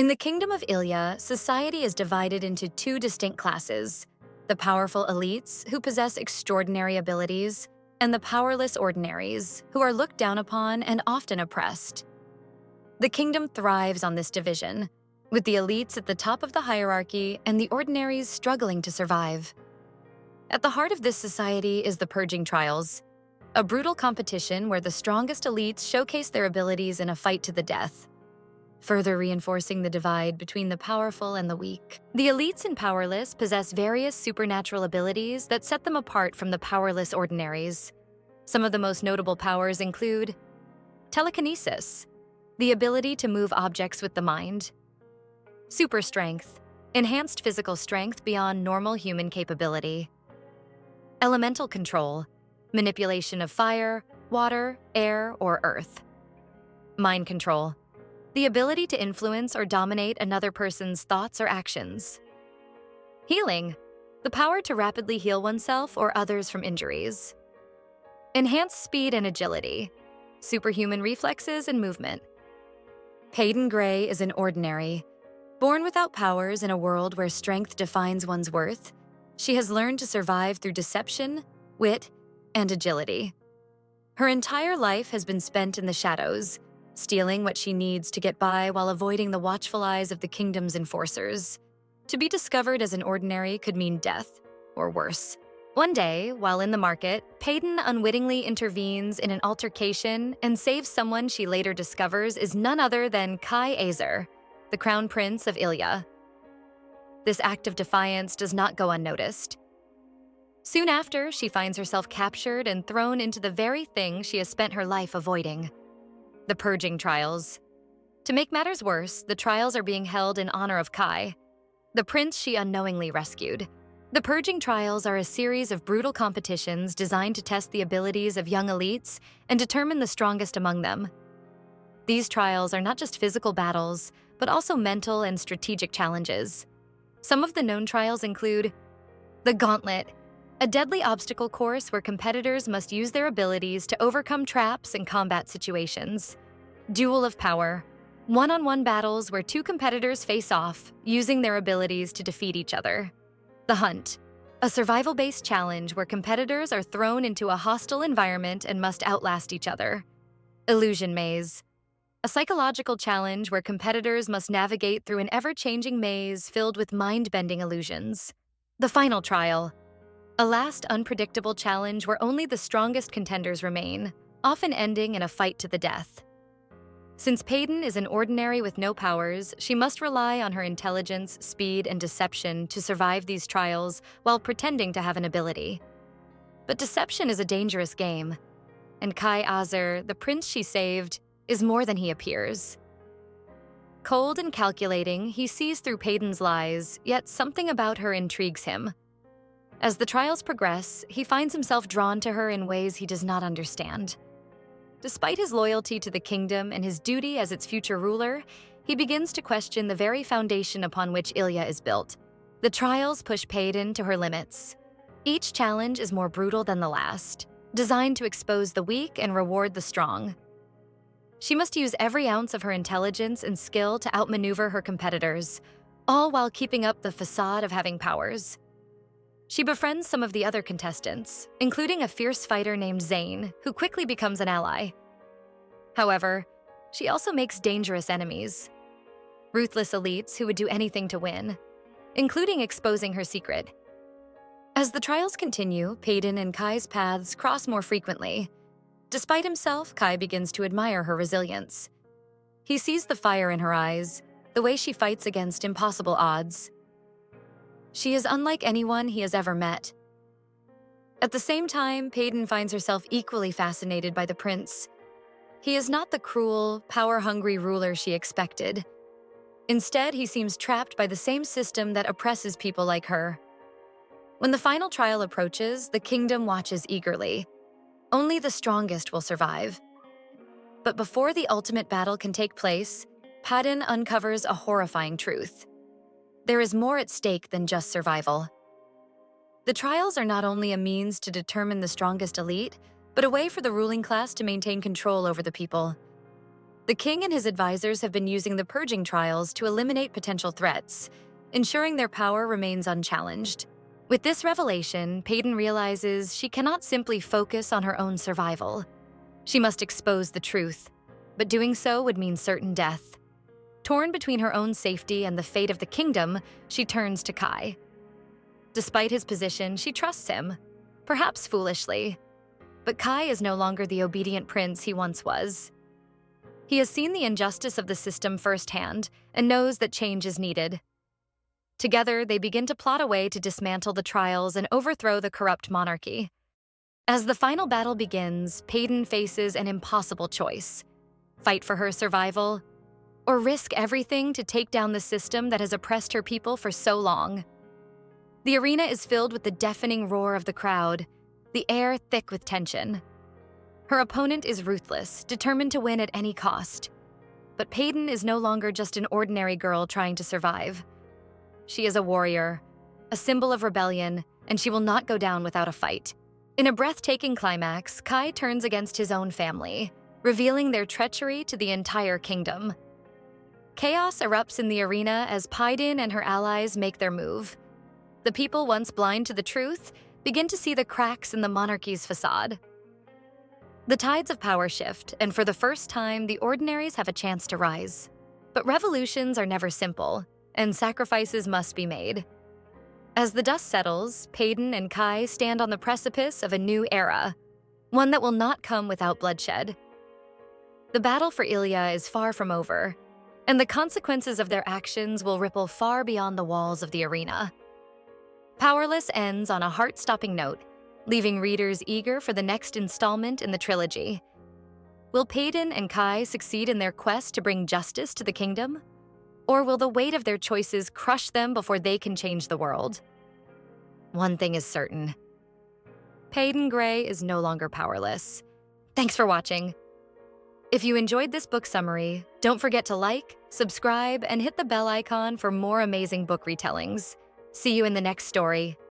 In the kingdom of Ilya, society is divided into two distinct classes: the powerful elites, who possess extraordinary abilities, and the powerless ordinaries, who are looked down upon and often oppressed. The kingdom thrives on this division, with the elites at the top of the hierarchy and the ordinaries struggling to survive. At the heart of this society is the Purging Trials, a brutal competition where the strongest elites showcase their abilities in a fight to the death, further reinforcing the divide between the powerful and the weak. The elites in Powerless possess various supernatural abilities that set them apart from the powerless ordinaries. Some of the most notable powers include telekinesis, the ability to move objects with the mind; super strength, enhanced physical strength beyond normal human capability; elemental control, manipulation of fire, water, air, or earth; mind control, the ability to influence or dominate another person's thoughts or actions; healing, the power to rapidly heal oneself or others from injuries; enhanced speed and agility, superhuman reflexes and movement. Paedyn Gray is an ordinary. Born without powers in a world where strength defines one's worth, she has learned to survive through deception, wit, and agility. Her entire life has been spent in the shadows, stealing what she needs to get by while avoiding the watchful eyes of the kingdom's enforcers. To be discovered as an ordinary could mean death, or worse. One day, while in the market, Paedyn unwittingly intervenes in an altercation and saves someone she later discovers is none other than Kai Azer, the crown prince of Ilya. This act of defiance does not go unnoticed. Soon after, she finds herself captured and thrown into the very thing she has spent her life avoiding: the Purging Trials. To make matters worse, the trials are being held in honor of Kai, the prince she unknowingly rescued. The Purging Trials are a series of brutal competitions designed to test the abilities of young elites and determine the strongest among them. These trials are not just physical battles, but also mental and strategic challenges. Some of the known trials include the Gauntlet, a deadly obstacle course where competitors must use their abilities to overcome traps and combat situations; Duel of Power, one-on-one battles where two competitors face off, using their abilities to defeat each other; The Hunt, a survival-based challenge where competitors are thrown into a hostile environment and must outlast each other; Illusion Maze, a psychological challenge where competitors must navigate through an ever-changing maze filled with mind-bending illusions; The Final Trial, a last unpredictable challenge where only the strongest contenders remain, often ending in a fight to the death. Since Paedyn is an ordinary with no powers, she must rely on her intelligence, speed, and deception to survive these trials while pretending to have an ability. But deception is a dangerous game, and Kai Azer, the prince she saved, is more than he appears. Cold and calculating, he sees through Paedyn's lies, yet something about her intrigues him. As the trials progress, he finds himself drawn to her in ways he does not understand. Despite his loyalty to the kingdom and his duty as its future ruler, he begins to question the very foundation upon which Ilya is built. The trials push Paedyn to her limits. Each challenge is more brutal than the last, designed to expose the weak and reward the strong. She must use every ounce of her intelligence and skill to outmaneuver her competitors, all while keeping up the facade of having powers. She befriends some of the other contestants, including a fierce fighter named Zane, who quickly becomes an ally. However, she also makes dangerous enemies, ruthless elites who would do anything to win, including exposing her secret. As the trials continue, Paedyn and Kai's paths cross more frequently. Despite himself, Kai begins to admire her resilience. He sees the fire in her eyes, the way she fights against impossible odds. She is unlike anyone he has ever met. At the same time, Paedyn finds herself equally fascinated by the prince. He is not the cruel, power-hungry ruler she expected. Instead, he seems trapped by the same system that oppresses people like her. When the final trial approaches, the kingdom watches eagerly. Only the strongest will survive. But before the ultimate battle can take place, Paedyn uncovers a horrifying truth. There is more at stake than just survival. The trials are not only a means to determine the strongest elite, but a way for the ruling class to maintain control over the people. The king and his advisors have been using the Purging Trials to eliminate potential threats, ensuring their power remains unchallenged. With this revelation, Paedyn realizes she cannot simply focus on her own survival. She must expose the truth, but doing so would mean certain death. Torn between her own safety and the fate of the kingdom, she turns to Kai. Despite his position, she trusts him, perhaps foolishly. But Kai is no longer the obedient prince he once was. He has seen the injustice of the system firsthand and knows that change is needed. Together, they begin to plot a way to dismantle the trials and overthrow the corrupt monarchy. As the final battle begins, Paedyn faces an impossible choice: fight for her survival, or risk everything to take down the system that has oppressed her people for so long. The arena is filled with the deafening roar of the crowd, the air thick with tension. Her opponent is ruthless, determined to win at any cost. But Paedyn is no longer just an ordinary girl trying to survive. She is a warrior, a symbol of rebellion, and she will not go down without a fight. In a breathtaking climax, Kai turns against his own family, revealing their treachery to the entire kingdom. Chaos erupts in the arena as Paedyn and her allies make their move. The people once blind to the truth begin to see the cracks in the monarchy's facade. The tides of power shift, and for the first time, the ordinaries have a chance to rise. But revolutions are never simple, and sacrifices must be made. As the dust settles, Paedyn and Kai stand on the precipice of a new era, one that will not come without bloodshed. The battle for Ilya is far from over, and the consequences of their actions will ripple far beyond the walls of the arena. Powerless ends on a heart-stopping note, leaving readers eager for the next installment in the trilogy. Will Paedyn and Kai succeed in their quest to bring justice to the kingdom? Or will the weight of their choices crush them before they can change the world? One thing is certain: Paedyn Gray is no longer powerless. Thanks for watching. If you enjoyed this book summary, don't forget to like, subscribe, and hit the bell icon for more amazing book retellings. See you in the next story.